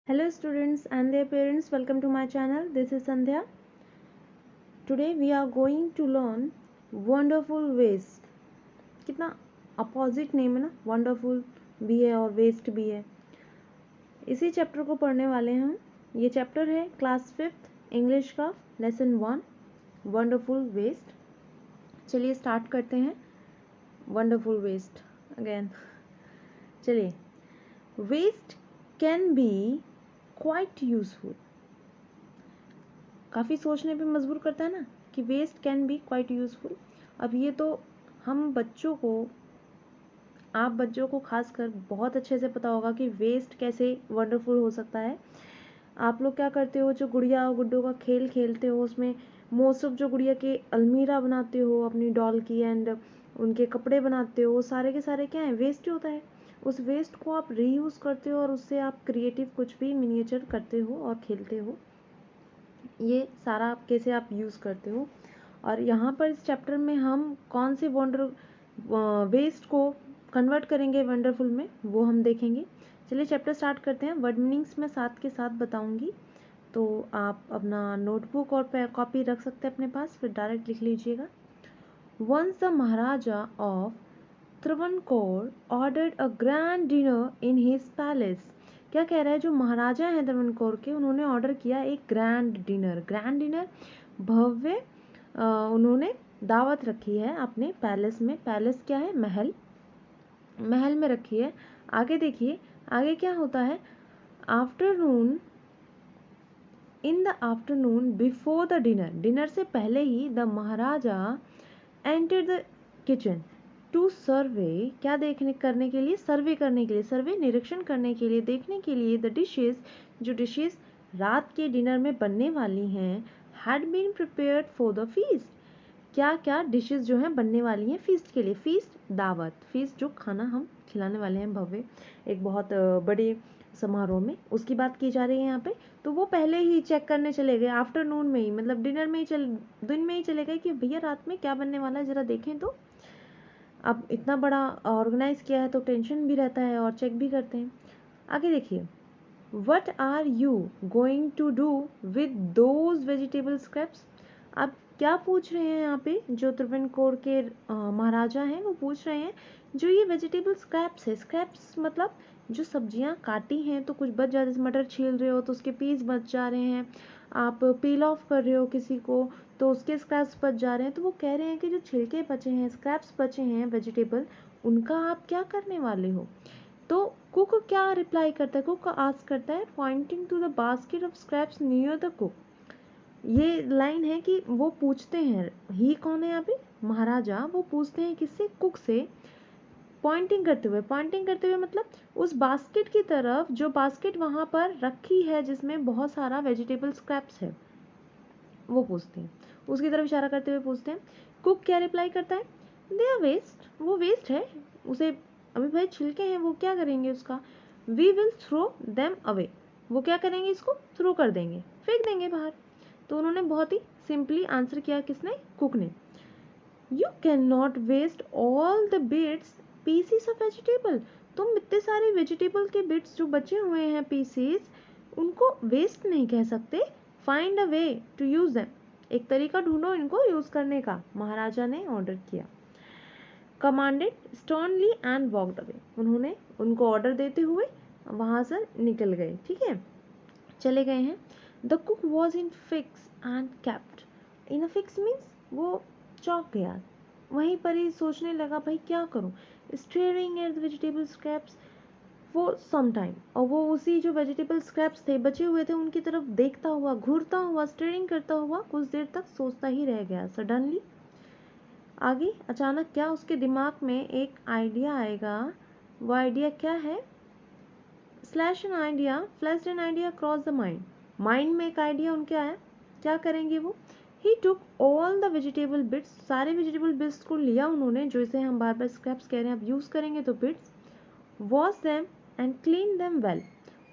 Hello students and their parents, welcome to my channel. This is Sandhya. Today we are going to learn wonderful waste. कितना opposite name है ना, wonderful भी है और waste भी है. इसी चैप्टर को पढ़ने वाले हैं हम. ये चैप्टर है क्लास 5th इंग्लिश का लेसन 1 वंडरफुल वेस्ट. चलिए स्टार्ट करते हैं. Wonderful waste again. चलिए. Waste can be quite useful. काफ़ी सोचने पे मजबूर करता है ना कि waste can be quite useful. अब ये तो हम बच्चों को, आप बच्चों को खासकर बहुत अच्छे से पता होगा कि वेस्ट कैसे वंडरफुल हो सकता है. आप लोग क्या करते हो, जो गुड़िया और गुड्डों का खेल खेलते हो उसमें मोस्ट ऑफ जो गुड़िया के अलमीरा बनाते हो अपनी डॉल की एंड उनके कपड़े बनाते हो, वो सारे के सारे क्या है, वेस्ट ही होता है. उस वेस्ट को आप रीयूज़ करते हो और उससे आप क्रिएटिव कुछ भी मिनिएचर करते हो और खेलते हो. ये सारा आप कैसे आप यूज़ करते हो. और यहाँ पर इस चैप्टर में हम कौन से वेस्ट को कन्वर्ट करेंगे वंडरफुल में, वो हम देखेंगे. चलिए चैप्टर स्टार्ट करते हैं. वर्ड मीनिंग्स मैं साथ के साथ बताऊंगी, तो आप अपना नोटबुक और कॉपी रख सकते हैं अपने पास, फिर डायरेक्ट लिख लीजिएगा. Once the Maharaja of Travancore ordered a grand dinner in his palace. क्या कह रहा है, जो महाराजा हैं त्रवणकोर के, उन्होंने ऑर्डर किया एक ग्रैंड डिनर. ग्रैंड डिनर भव्य उन्होंने दावत रखी है अपने पैलेस में. पैलेस क्या है, महल. महल में रखी है. आगे देखिए, आगे क्या होता है. Afternoon, in the afternoon before the dinner, dinner से पहले ही the Maharaja enter the kitchen to survey. क्या देखने करने के लिए, सर्वे करने के लिए, सर्वे निरीक्षण करने के लिए, देखने के लिए. द डिशेज, जो डिशेज रात के डिनर में बनने वाली हैं, had been prepared for the feast. क्या क्या डिशेस जो हैं बनने वाली हैं फीस्ट के लिए. फीस्ट दावत, फीस्ट जो खाना हम खिलाने वाले हैं भव्य एक बहुत बड़े समारोह में, उसकी बात की जा रही है यहाँ पे. तो वो पहले ही चेक करने चले गए आफ्टरनून में ही, मतलब डिनर में ही दिन में ही चले गए कि भैया रात में क्या बनने वाला है ज़रा देखें. तो अब इतना बड़ा ऑर्गेनाइज किया है तो टेंशन भी रहता है और चेक भी करते हैं. आगे देखिए. What are you going to do with those vegetable scraps. अब क्या पूछ रहे हैं यहाँ पे, जो त्रवणकोर के महाराजा हैं वो पूछ रहे हैं, जो ये वेजिटेबल स्क्रैप्स है, स्क्रैप्स मतलब जो सब्जियां काटी हैं तो कुछ बच जाते, जैसे मटर छील रहे हो तो उसके पीस बच जा रहे हैं, आप पील ऑफ कर रहे हो किसी को तो उसके स्क्रैप्स बच जा रहे हैं. तो वो कह रहे हैं कि जो छिलके बचे हैं, स्क्रैप्स बचे हैं वेजिटेबल, उनका आप क्या करने वाले हो. तो कुक क्या रिप्लाई करता है, कुक आस्क करता है, pointing to the basket of scraps near the cook. ये लाइन है कि वो पूछते हैं, ही कौन है यहाँ पे, महाराजा, वो पूछते हैं किससे, कुक से, पॉइंटिंग करते हुए. पॉइंटिंग करते हुए मतलब उस बास्केट की तरफ, जो बास्केट वहाँ पर रखी है जिसमें बहुत सारा वेजिटेबल स्क्रैप्स है, वो पूछते हैं, उसकी तरफ इशारा करते हुए पूछते हैं. कुक क्या रिप्लाई करता है, दे आर वेस्ट, वो वेस्ट है, उसे अभी भाई छिलके हैं, वो क्या करेंगे उसका. We will throw them away, वो क्या करेंगे, इसको थ्रो कर देंगे, फेंक देंगे बाहर. तो उन्होंने बहुत ही सिंपली आंसर किया, किसने, कुक ने. You can not waste all the bits pieces of vegetable. तुम इतने सारे वेजिटेबल के बिट्स जो बचे हुए हैं पीसीस, उनको वेस्ट नहीं कह सकते. Find a way to use them, एक तरीका ढूंढो इनको यूज करने का, महाराजा ने ऑर्डर किया. Commanded sternly and walked away, उन्होंने उनको ऑर्डर देते हुए वहां से निकल गए. ठीक है, चले गए हैं. The cook was in fix and kept. In a fix means वो चौंक गया, वहीं पर ही सोचने लगा भाई क्या करूं. Staring at the vegetable scraps, वो सम टाइम, और वो उसी जो वेजिटेबल स्क्रैप्स थे बचे हुए थे उनकी तरफ देखता हुआ, घूरता हुआ, स्टेयरिंग करता हुआ कुछ देर तक सोचता ही रह गया. सडनली, आगे अचानक क्या उसके दिमाग में एक आइडिया आएगा. वो आइडिया क्या है, slash an idea, flash an idea cross the mind. Mind में एक आइडिया उनके आया, क्या करेंगे वो. He took all the vegetable bits, सारे वेजिटेबल बिट्स को लिया उन्होंने, जो इसे हम बार बार स्क्रैप्स कह रहे हैं, अब यूज़ करेंगे तो bits. Wash them and clean them well,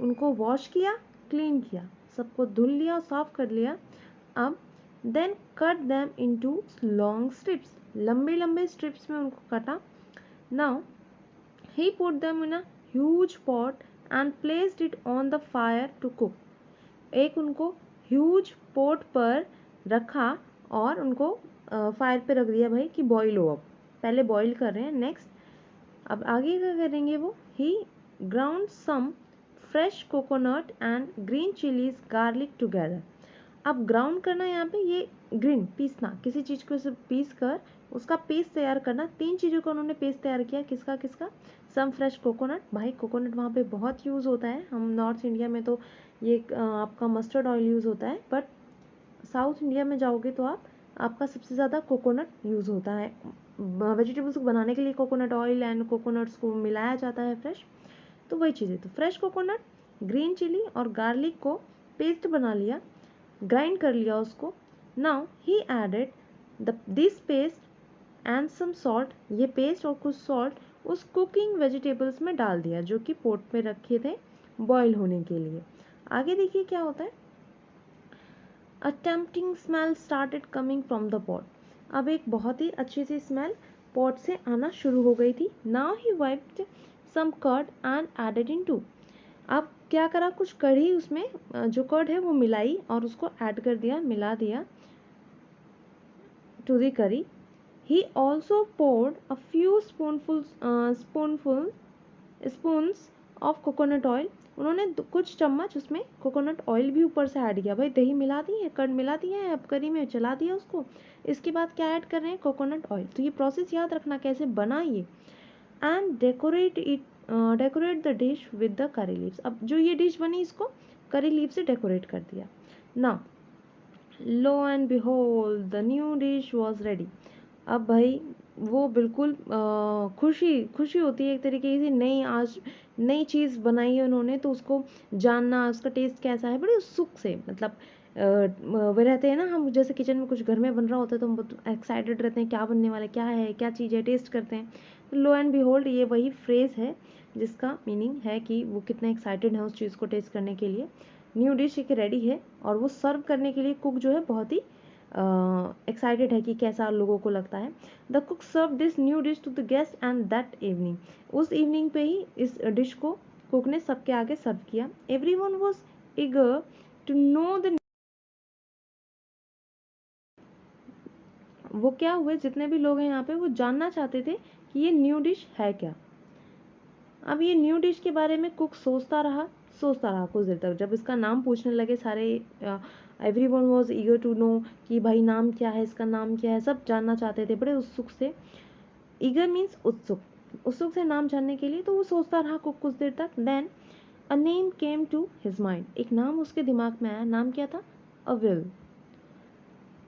उनको वॉश किया, क्लीन किया, सबको धुल लिया, साफ कर लिया. अब then cut them into long strips, लंबे लंबे स्ट्रिप्स में उनको काटा. Now he put them in a huge pot and placed it on the fire to cook. एक उनको ह्यूज पोट पर रखा और उनको फायर पे रख दिया भाई कि बॉईल हो। अब पहले बॉईल कर रहे हैं। नेक्स्ट अब आगे क्या करेंगे वो, he ground some fresh coconut and green chillies garlic together. अब ग्राउंड करना यहाँ पे, ये ग्रीन पीसना, किसी चीज़ को पीस कर उसका पेस्ट तैयार करना। 3 चीज़ों का उन्होंने पेस्ट तैयार किया। किसका किसका? सम फ्रेश कोकोनट, भाई कोकोनट वहाँ पे बहुत यूज़ होता है। हम नॉर्थ इंडिया में तो ये आपका मस्टर्ड ऑयल यूज़ होता है, बट साउथ इंडिया में जाओगे तो आपका सबसे ज़्यादा कोकोनट यूज़ होता है। वेजिटेबल्स को बनाने के लिए कोकोनट ऑयल एंड कोकोनट्स को मिलाया जाता है फ्रेश। तो वही चीज़ है। तो फ्रेश कोकोनट, ग्रीन चिली और गार्लिक को पेस्ट बना लिया, ग्राइंड कर लिया उसको। Now he added this paste and some salt, ये पेस्ट और कुछ सॉल्ट उस कुकिंग वेजिटेबल्स में डाल दिया जो कि पोट में रखे थे बॉईल होने के लिए। आगे देखिए क्या होता है। A tempting smell started coming from the pot. अब एक बहुत ही अच्छी सी स्मेल पॉट से आना शुरू हो गई थी। Now he whipped some curd and added into. अब क्या करा, कुछ कढ़ी उसमें जो कर्ड है वो मिलाई और उसको ऐड कर दिया, मिला दिया to the curry. He also poured a few spoons of coconut oil. उन्होंने कुछ चम्मच उसमें कोकोनट ऑयल भी ऊपर से ऐड किया। भाई दही मिला दी है, कर्ड मिला दिया है, अब करी में चला दिया उसको। इसके बाद क्या ऐड कर रहे हैं? Coconut oil. तो ये प्रोसेस याद रखना कैसे बना ये। And decorate the dish with the curry leaves. अब जो ये डिश बनी इसको करी लीव से डेकोरेट कर दिया। Now low and behold the new dish was ready. अब भाई वो बिल्कुल खुशी होती है एक तरीके से, आज नई चीज़ बनाई है उन्होंने, तो उसको जानना, उसका टेस्ट कैसा है, बड़े उत्सुक से, मतलब वे रहते हैं ना, हम जैसे किचन में कुछ घर में बन रहा होता है तो हम बहुत एक्साइटेड रहते हैं, क्या बनने वाला है, क्या है, क्या चीज़ है, टेस्ट करते हैं। तो लो एंड बिहोल्ड ये वही फ्रेज़ है जिसका मीनिंग है कि वो कितने एक्साइटेड हैं उस चीज़ को टेस्ट करने के लिए। न्यू डिश एक रेडी है और वो सर्व करने के लिए कुक जो है बहुत ही एक्साइटेड है कि कैसा लोगों को लगता है। The cook serve this new dish to the guest and that evening. उस इवनिंग पे ही इस डिश को कुक ने सबके आगे सर्व किया। Everyone was eager to know the, वो क्या हुए, जितने भी लोग हैं यहाँ पे वो जानना चाहते थे कि ये न्यू डिश है क्या। अब ये न्यू डिश के बारे में कुक सोचता रहा कुछ देर तक। जब इसका नाम पूछने लगे सारे, everyone was eager to know कि भाई नाम क्या है, इसका नाम क्या है, सब जानना चाहते थे बड़े उत्सुक से। ईगर मीन्स उत्सुक से नाम जानने के लिए। तो वो सोचता रहा कुछ देर तक। Then a name came to his mind. एक नाम उसके दिमाग में आया। नाम क्या था? अविल।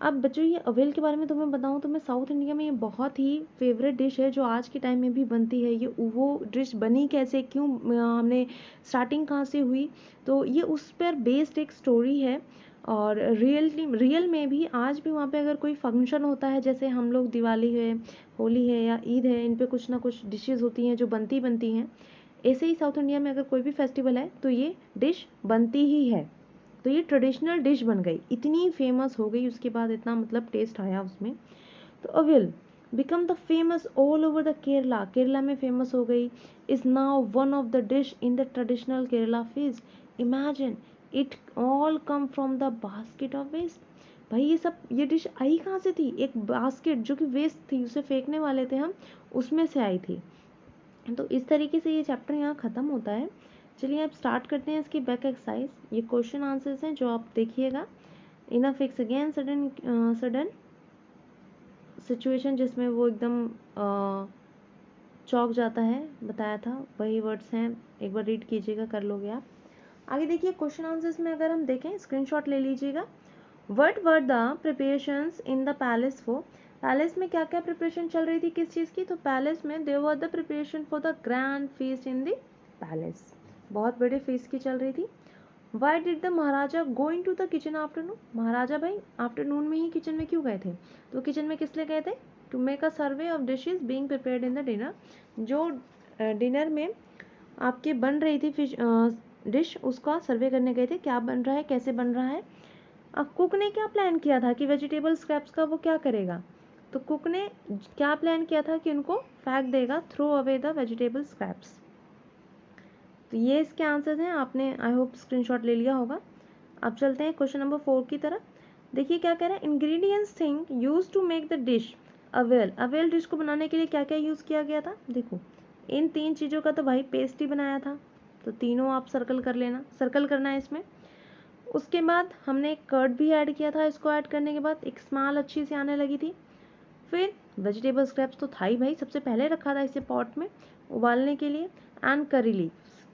अब बच्चों ये अवेल के बारे में तुम्हें बताऊं तो मैं, साउथ इंडिया में ये बहुत ही फेवरेट डिश है जो आज के टाइम में भी बनती है। ये वो डिश बनी कैसे, क्यों, हमने स्टार्टिंग कहाँ से हुई, तो ये उस पर बेस्ड एक स्टोरी है। और रियल में भी आज भी वहाँ पे अगर कोई फंक्शन होता है, जैसे हम लोग दिवाली है, होली है या ईद है, इन पे कुछ ना कुछ डिशेज़ होती हैं जो बनती हैं। ऐसे ही साउथ इंडिया में अगर कोई भी फेस्टिवल है तो ये डिश बनती ही है। तो ये ट्रेडिशनल डिश बन गई, इतनी फेमस हो गई, उसके बाद इतना मतलब टेस्ट आया उसमें। तो avial become the famous all over the Kerala. Kerala में फेमस हो गई। Is now one of the dish in the traditional Kerala feast. Imagine it all come from the basket of waste. भाई ये डिश आई कहाँ से थी? एक बास्केट जो कि वेस्ट थी, उसे फेंकने वाले थे हम, उसमें से आई थी। तो इस तरीके से ये चैप्टर यहाँ ख़त्म होता है। चलिए अब स्टार्ट करते हैं इसकी बैक एक्सरसाइज। ये क्वेश्चन आंसर्स हैं जो आप देखिएगा। In a fix again sudden situation जिसमें वो एकदम चौंक जाता है, बताया था, वही वर्ड्स हैं। एक बार रीड कीजिएगा, कर लोगे आप। आगे देखिए क्वेश्चन आंसर्स में अगर हम देखें, स्क्रीनशॉट ले लीजिएगा। What were the preparations in the palace for. Palace में क्या क्या प्रिपरेशन चल रही थी, किस चीज़ की? तो पैलेस में there were the preparation for the grand feast in the palace. बहुत बड़े फीस्ट की चल रही थी। Why did the Maharaja going to the kitchen afternoon. Maharaja भाई आफ्टरनून में ही किचन में क्यों गए थे? तो किचन में किस लिए गए थे? To make a survey of dishes being prepared in the dinner. जो डिनर में आपके बन रही थी फिश डिश, उसका सर्वे करने गए थे, क्या बन रहा है, कैसे बन रहा है। अब कुक ने क्या प्लान किया था कि वेजिटेबल स्क्रैप्स का वो क्या करेगा? तो कुक ने क्या प्लान किया था कि उनको फेंक देगा, throw away the vegetable scraps. तो ये इसके आंसर्स हैं, आपने आई होप स्क्रीनशॉट ले लिया होगा। अब चलते हैं क्वेश्चन नंबर 4 की तरफ। देखिए क्या कह रहा है, ingredients thing use to make the dish avial. Avial dish को बनाने के लिए क्या क्या यूज़ किया गया था। देखो इन 3 चीज़ों का तो भाई पेस्ट ही बनाया था, तो तीनों आप सर्कल कर लेना, सर्कल करना है इसमें। उसके बाद हमने कर्ड भी ऐड किया था, इसको ऐड करने के बाद एक स्मेल अच्छी सी आने लगी थी। फिर वेजिटेबल स्क्रैप्स तो था ही भाई, सबसे पहले रखा था इसे पॉट में उबालने के लिए, एंड करी लीव्स।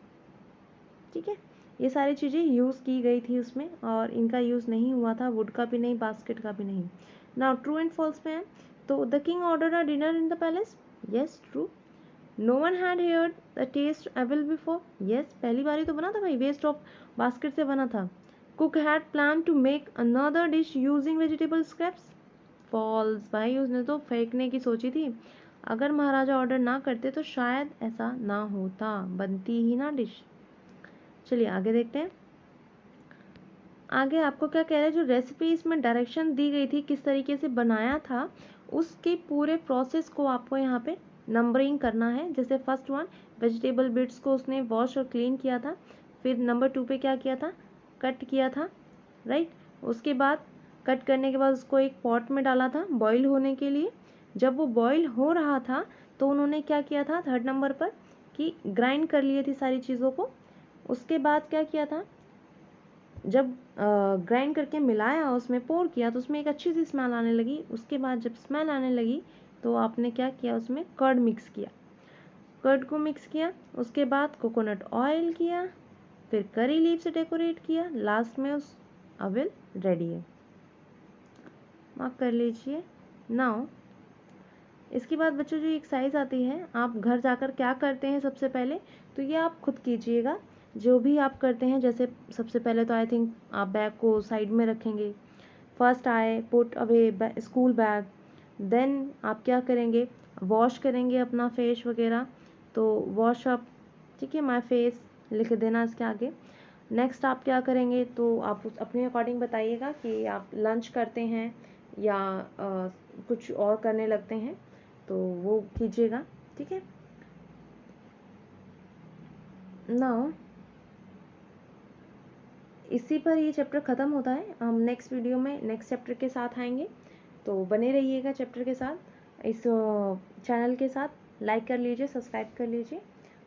ठीक है, ये सारी चीज़ें यूज़ की गई थी उसमें, और इनका यूज़ नहीं हुआ था, वुड का भी नहीं, बास्केट का भी नहीं। नाउ ट्रू एंड फॉल्स में है, तो the king order a dinner in the palace, yes true. No one had heard the taste ever before, yes पहली बार ही तो बना था भाई, वेस्ट ऑफ बास्केट से बना था। Cook had plan to make another dish using vegetable scraps, false भाई, उसने तो फेंकने की सोची थी। अगर महाराजा ऑर्डर ना करते तो शायद ऐसा ना होता, बनती ही ना डिश। चलिए आगे देखते हैं। आगे आपको क्या कह रहे हैं, जो रेसिपी इसमें डायरेक्शन दी गई थी किस तरीके से बनाया था, उसके पूरे प्रोसेस को आपको यहाँ पे नंबरिंग करना है। जैसे फर्स्ट वन, वेजिटेबल बिट्स को उसने वॉश और क्लीन किया था। फिर नंबर 2 पे क्या किया था, कट किया था, राइट। उसके बाद कट करने के बाद उसको एक पॉट में डाला था बॉईल होने के लिए। जब वो बॉईल हो रहा था तो उन्होंने क्या किया था थर्ड नंबर पर, कि ग्राइंड कर लिए थी सारी चीज़ों को। उसके बाद क्या किया था, जब ग्राइंड करके मिलाया, उसमें पोर किया, तो उसमें एक अच्छी सी स्मेल आने लगी। उसके बाद जब स्मेल आने लगी तो आपने क्या किया, उसमें कर्ड मिक्स किया, कर्ड को मिक्स किया। उसके बाद कोकोनट ऑयल किया, फिर करी लीव से डेकोरेट किया, लास्ट में उस अवेल रेडी है, मार्क कर लीजिए। नाउ इसके बाद बच्चों जो एक्सरसाइज आती है, आप घर जाकर क्या करते हैं सबसे पहले, तो ये आप खुद कीजिएगा। जो भी आप करते हैं, जैसे सबसे पहले तो आई थिंक आप बैग को साइड में रखेंगे, first I put away school bag. Then आप क्या करेंगे, वॉश करेंगे अपना फेस वगैरह, तो वॉश अप, ठीक है, माय फेस लिख देना इसके आगे। नेक्स्ट आप क्या करेंगे, तो आप अपने अकॉर्डिंग बताइएगा कि आप लंच करते हैं या कुछ और करने लगते हैं, तो वो कीजिएगा, ठीक है। नाउ इसी पर ये चैप्टर ख़त्म होता है। हम नेक्स्ट वीडियो में नेक्स्ट चैप्टर के साथ आएंगे, तो बने रहिएगा चैप्टर के साथ, इस चैनल के साथ। लाइक कर लीजिए, सब्सक्राइब कर लीजिए।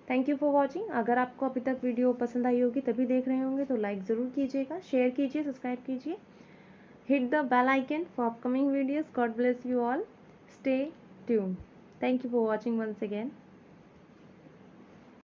Thank you for watching. अगर आपको अभी तक वीडियो पसंद आई होगी, तभी देख रहे होंगे, तो लाइक ज़रूर कीजिएगा, शेयर कीजिए, सब्सक्राइब कीजिए। Hit the bell icon for upcoming videos. God bless you all. Stay tuned. Thank you for watching once again.